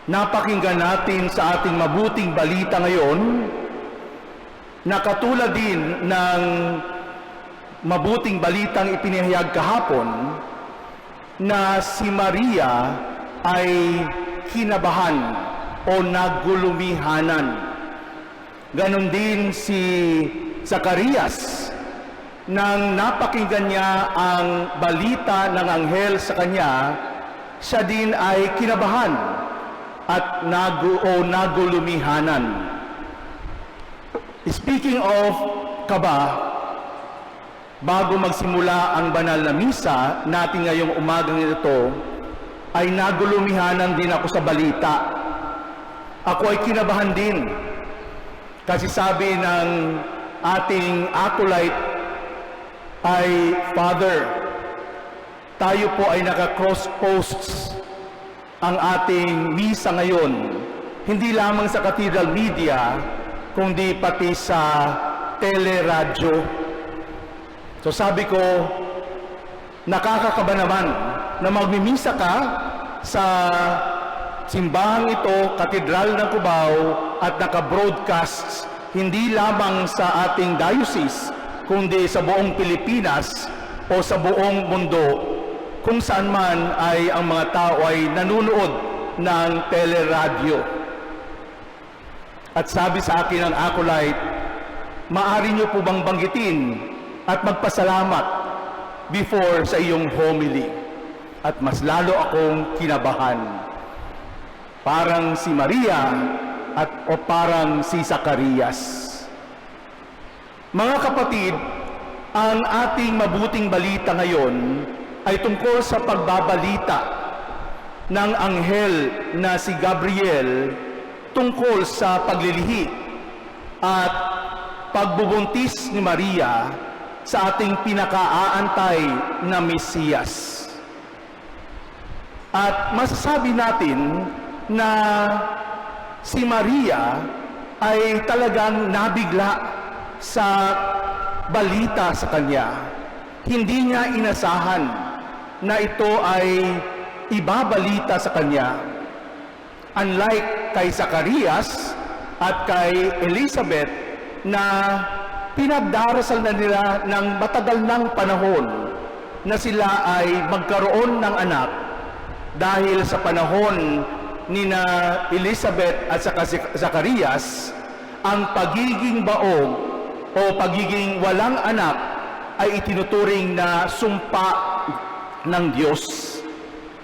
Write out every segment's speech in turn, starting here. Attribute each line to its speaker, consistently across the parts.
Speaker 1: Napakinggan natin sa ating mabuting balita ngayon na katulad din ng mabuting balitang ipinahayag kahapon na si Maria ay kinabahan o nagulumihanan. Ganon din si Zacarias nang napakinggan niya ang balita ng anghel sa kanya, siya din ay kinabahan at nagulumihanan. Speaking of kaba, bago magsimula ang banal na misa natin ngayong umagang ito, ay nagulumihanan din ako sa balita. Ako ay kinabahan din. Kasi sabi ng ating acolyte ay, Father, tayo po ay naka-cross posts ang ating misa ngayon, hindi lamang sa Cathedral Media, kundi pati sa teleradyo. So sabi ko, nakakakaba naman na magmimisa ka sa simbahang ito, Katedral ng Cubao, at naka-broadcast hindi lamang sa ating diocese, kundi sa buong Pilipinas o sa buong mundo, kung saan man ay ang mga tao ay nanunood ng teleradyo. At sabi sa akin ng acolyte, maaari niyo po bang banggitin at magpasalamat before sa iyong homily? At mas lalo akong kinabahan. Parang si Maria o parang si Zacarias. Mga kapatid, ang ating mabuting balita ngayon ay tungkol sa pagbabalita ng anghel na si Gabriel tungkol sa paglilihi at pagbubuntis ni Maria sa ating pinakaaantay na Mesiyas. At masasabi natin na si Maria ay talagang nabigla sa balita sa kanya. Hindi niya inasahan na ito ay ibabalita sa kanya. Unlike kay Zacarias at kay Elizabeth na pinagdarasal na nila ng matagal ng panahon na sila ay magkaroon ng anak dahil sa panahon ni na Elizabeth at Zacarias, ang pagiging baog o pagiging walang anak ay itinuturing na sumpa ng Diyos.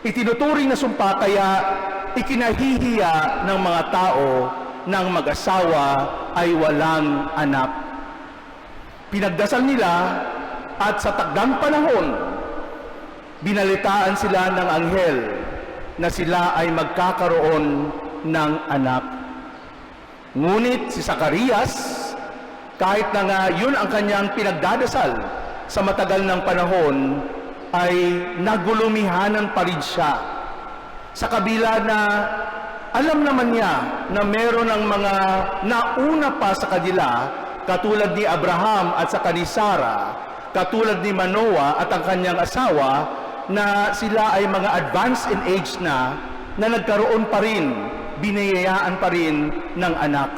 Speaker 1: Itinuturing na sumpa kaya ikinahihiya ng mga tao ng mag-asawa ay walang anak. Pinagdasal nila at sa takdang panahon, binalitaan sila ng anghel na sila ay magkakaroon ng anak. Ngunit si Zacarias, kahit na nga yun ang kanyang pinagdadasal sa matagal ng panahon, ay nagulumihanan pa rin siya. Sa kabila na alam naman niya na meron ng mga nauna pa sa kanila, katulad ni Abraham at saka ni Sarah, katulad ni Manoah at ang kanyang asawa, na sila ay mga advanced in age na nagkaroon pa rin, biniyayaan pa rin ng anak.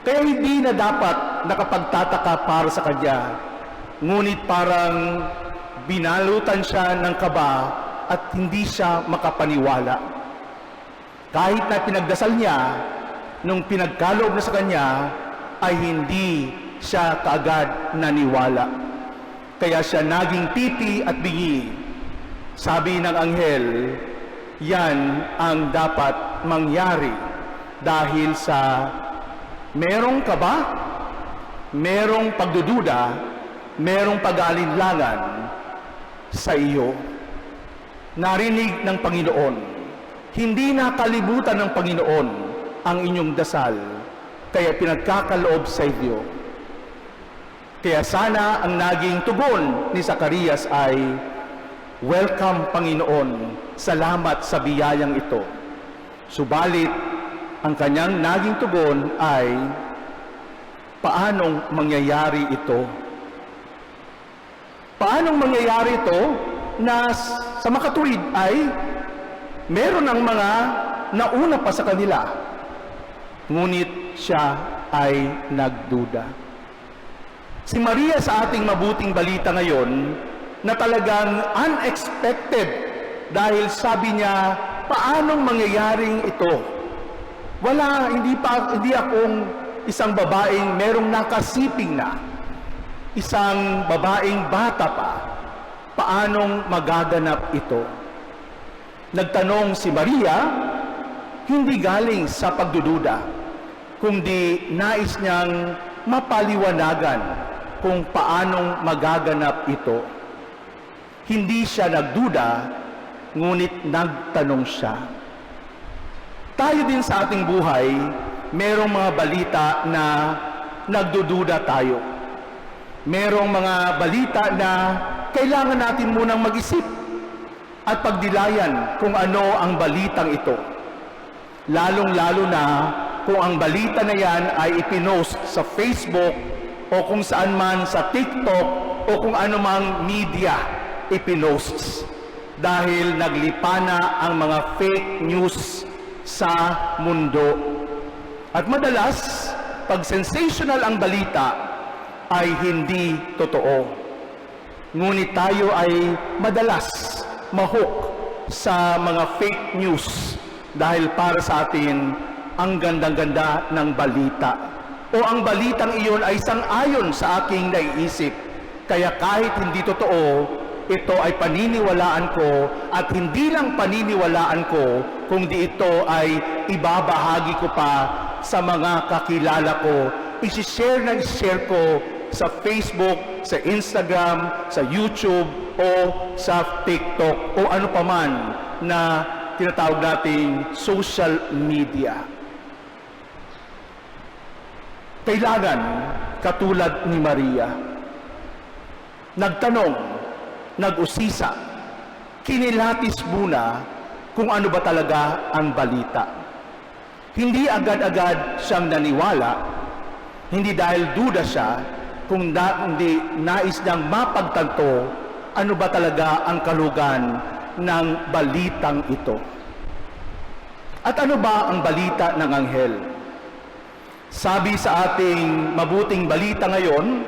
Speaker 1: Kaya hindi na dapat nakapagtataka para sa kanya. Ngunit parang binalutan siya ng kaba at hindi siya makapaniwala. Kahit na pinagdasal niya, nung pinagkaloob na sa kanya, ay hindi siya kaagad naniwala. Kaya siya naging pipi at bingi. Sabi ng anghel, yan ang dapat mangyari dahil sa merong kaba, merong pagdududa, merong pag-aalinlangan sa iyo. Narinig ng Panginoon, hindi nakalimutan ng Panginoon ang inyong dasal, kaya pinagkakaloob sa iyo. Kaya sana ang naging tugon ni Zacarias ay, welcome Panginoon, salamat sa biyayang ito. Subalit, ang kanyang naging tugon ay, paanong mangyayari ito? Paanong mangyayari ito na sa makatuwid ay meron ng mga nauna pa sa kanila. Ngunit siya ay nagduda. Si Maria sa ating mabuting balita ngayon na talagang unexpected dahil sabi niya, paanong mangyayaring ito? Hindi akong isang babaeng merong nakasiping na, isang babaeng bata pa, paanong magaganap ito? Nagtanong si Maria, hindi galing sa pagdududa, kundi nais niyang mapaliwanagan kung paanong magaganap ito. Hindi siya nagduda, ngunit nagtanong siya. Tayo din sa ating buhay, merong mga balita na nagdududa tayo. Merong mga balita na kailangan natin munang mag-isip at pagdilayan kung ano ang balitang ito. Lalong-lalo na kung ang balita na yan ay ipinost sa Facebook o kung saan man sa TikTok o kung anumang media ipinost. Dahil naglipa na ang mga fake news sa mundo. At madalas, pag sensational ang balita, ay hindi totoo. Ngunit tayo ay madalas ma-hook sa mga fake news dahil para sa atin, ang gandang-ganda ng balita. O ang balitang iyon ay sang-ayon sa aking naiisip. Kaya kahit hindi totoo, ito ay paniniwalaan ko at hindi lang paniniwalaan ko, kundi ito ay ibabahagi ko pa sa mga kakilala ko. I-share ko sa Facebook, sa Instagram, sa YouTube, o sa TikTok, o ano paman na tinatawag nating social media. Kailangan, katulad ni Maria, nagtanong, nag-usisa, kinilatis muna kung ano ba talaga ang balita. Hindi agad-agad siyang naniwala, hindi dahil duda siya, hindi nais niyang mapagtanto ano ba talaga ang kalugan ng balitang ito. At ano ba ang balita ng anghel? Sabi sa ating mabuting balita ngayon,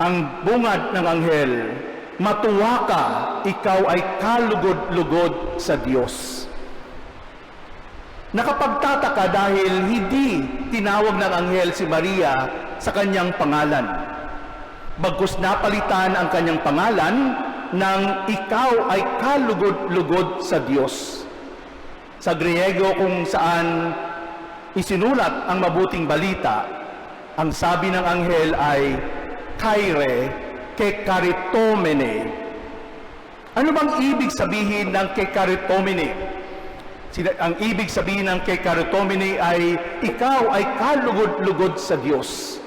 Speaker 1: ang bungad ng anghel, matuwa ka, ikaw ay kalugod-lugod sa Diyos. Nakapagtataka dahil hindi tinawag ng anghel si Maria sa kanyang pangalan. Bagkus napalitan ang kanyang pangalan ng ikaw ay kalugod-lugod sa Diyos. Sa Griego kung saan isinulat ang mabuting balita, ang sabi ng anghel ay Kyrie kekaritomene. Ano bang ibig sabihin ng kekaritomene? Ang ibig sabihin ng kekaritomene ay ikaw ay kalugod-lugod sa Diyos.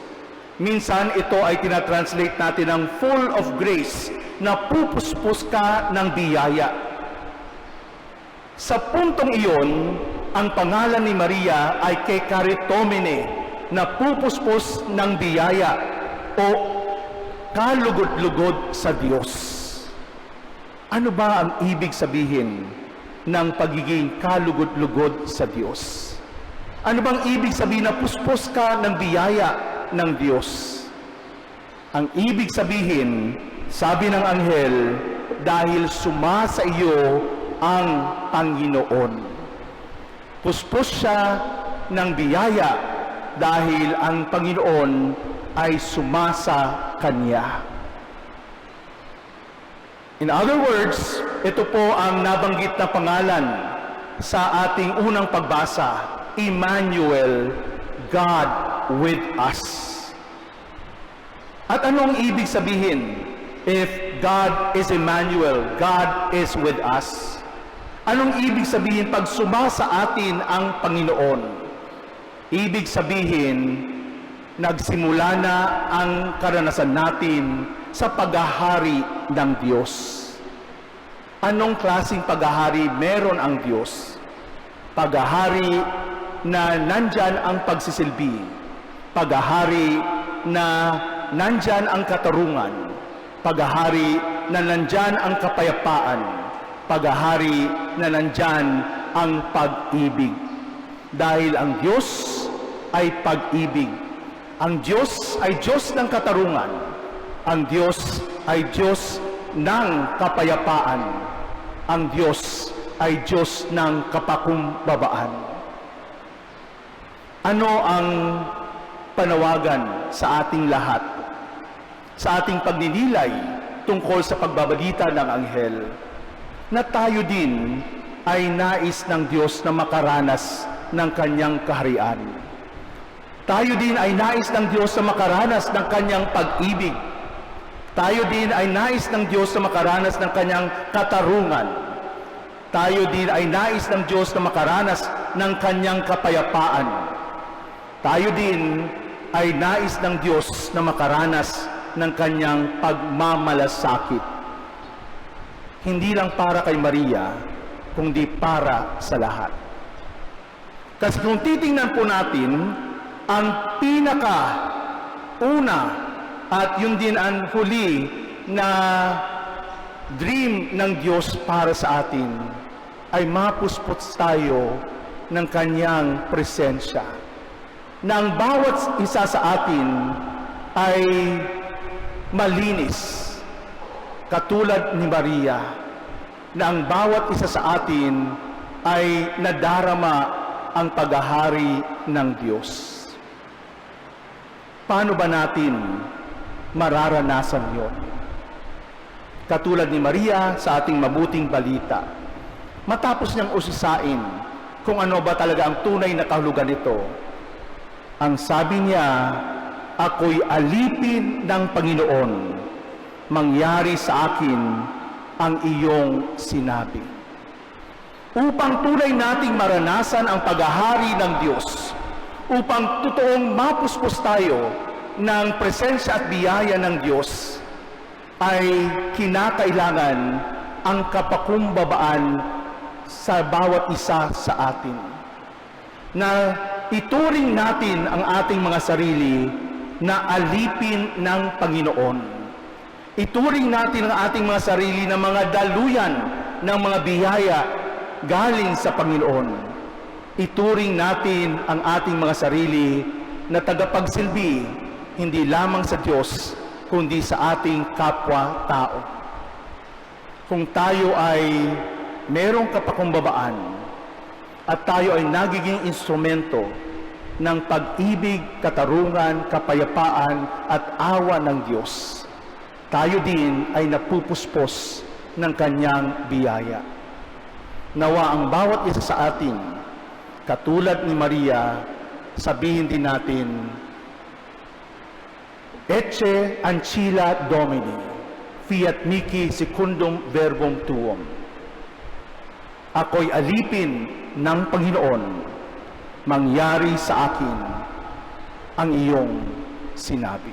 Speaker 1: Minsan ito ay tinatranslate natin ng full of grace, na pupuspos ka ng biyaya. Sa puntong iyon, ang pangalan ni Maria ay kekaritomene, na pupuspos ng biyaya o kalugod-lugod sa Diyos. Ano ba ang ibig sabihin ng pagiging kalugod-lugod sa Diyos? Ano bang ibig sabihin na puspos ka ng biyaya ng Diyos? Ang ibig sabihin, sabi ng anghel, dahil sumasa iyo ang Panginoon. Puspos siya ng biyaya dahil ang Panginoon ay sumasa kanya. In other words, ito po ang nabanggit na pangalan sa ating unang pagbasa, Emmanuel, God with us. At anong ibig sabihin? If God is Emmanuel, God is with us. Anong ibig sabihin pag sumasa atin ang Panginoon? Ibig sabihin, nagsimula na ang karanasan natin sa paghahari ng Diyos. Anong klaseng paghahari meron ang Diyos? Paghahari na nandyan ang pagsisilbi. Paghahari na nandyan ang katarungan. Paghahari na nandyan ang kapayapaan. Paghahari na nandyan ang pag-ibig. Dahil ang Diyos ay pag-ibig. Ang Diyos ay Diyos ng katarungan. Ang Diyos ay Diyos ng kapayapaan. Ang Diyos ay Diyos ng kapakumbabaan. Ano ang panawagan sa ating lahat? Sa ating pagninilay tungkol sa pagbabalita ng anghel, na tayo din ay nais ng Diyos na makaranas ng kanyang kaharian. Tayo din ay nais ng Diyos na makaranas ng kanyang pag-ibig. Tayo din ay nais ng Diyos na makaranas ng kanyang katarungan. Tayo din ay nais ng Diyos na makaranas ng kanyang kapayapaan. Tayo din ay nais ng Diyos na makaranas ng kanyang pagmamalasakit. Hindi lang para kay Maria, kundi para sa lahat. Kasi kung titingnan po natin, ang pinaka-una at yun din ang huli na dream ng Diyos para sa atin ay mapuspot tayo ng kanyang presensya. Na ang bawat isa sa atin ay malinis, katulad ni Maria, na ang bawat isa sa atin ay nadarama ang paghahari ng Diyos. Paano ba natin mararanasan yon? Katulad ni Maria sa ating mabuting balita, matapos niyang usisain kung ano ba talaga ang tunay na kahulugan nito, ang sabi niya, ako'y alipin ng Panginoon, mangyari sa akin ang iyong sinabi. Upang tunay nating maranasan ang paghahari ng Diyos, upang totoong mapuspos tayo ng presensya at biyaya ng Diyos, ay kinakailangan ang kapakumbabaan sa bawat isa sa atin. Na ituring natin ang ating mga sarili na alipin ng Panginoon. Ituring natin ang ating mga sarili na mga daluyan ng mga biyaya galing sa Panginoon. Ituring natin ang ating mga sarili na tagapagsilbi hindi lamang sa Diyos, kundi sa ating kapwa-tao. Kung tayo ay merong kapakumbabaan at tayo ay nagiging instrumento ng pag-ibig, katarungan, kapayapaan at awa ng Diyos, tayo din ay napupuspos ng kanyang biyaya. Nawa ang bawat isa sa atin, katulad ni Maria, sabihin din natin, Ecce ancilla Domini, fiat mihi secundum verbum tuum. Ako'y alipin ng Panginoon, mangyari sa akin ang iyong sinabi.